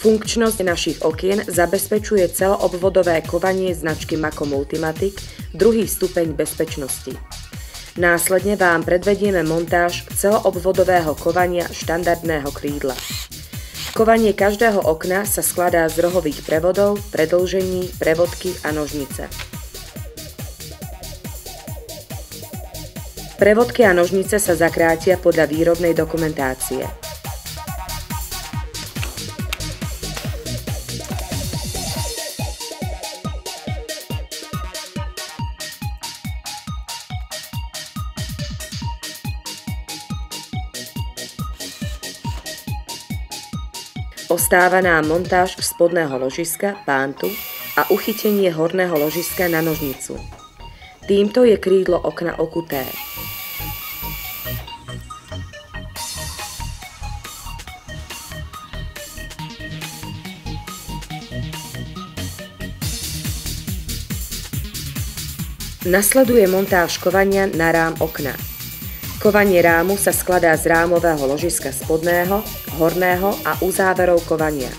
Funkčnosť našich okien zabezpečuje celoobvodové kovanie značky Mako Multimatic, druhý stupeň bezpečnosti. Následne vám predvedieme montáž celoobvodového kovania štandardného krídla. Kovanie každého okna sa skladá z rohových prevodov, predĺžení, prevodky a nožnice. Prevodky a nožnice sa zakrátia podľa výrobnej dokumentácie. Ostáva nám montáž spodného ložiska, pántu a uchytenie horného ložiska na nožnicu. Týmto je krídlo okna okuté. Nasleduje montáž kovania na rám okna. Kovanie rámu sa skladá z rámového ložiska spodného, horného a uzáverov kovania.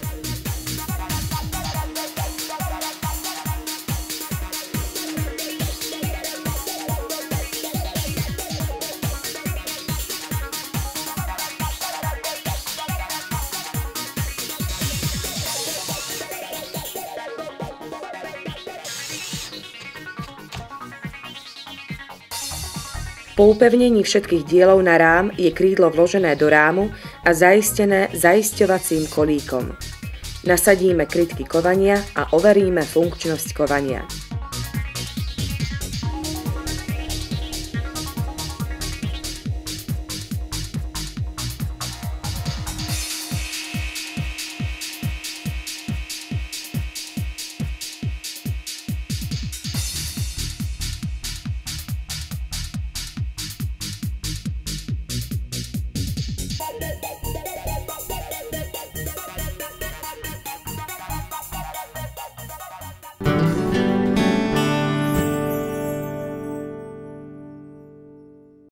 Po upevnení všetkých dielov na rám je krídlo vložené do rámu a zaistené zaisťovacím kolíkom. Nasadíme krytky kovania a overíme funkčnosť kovania.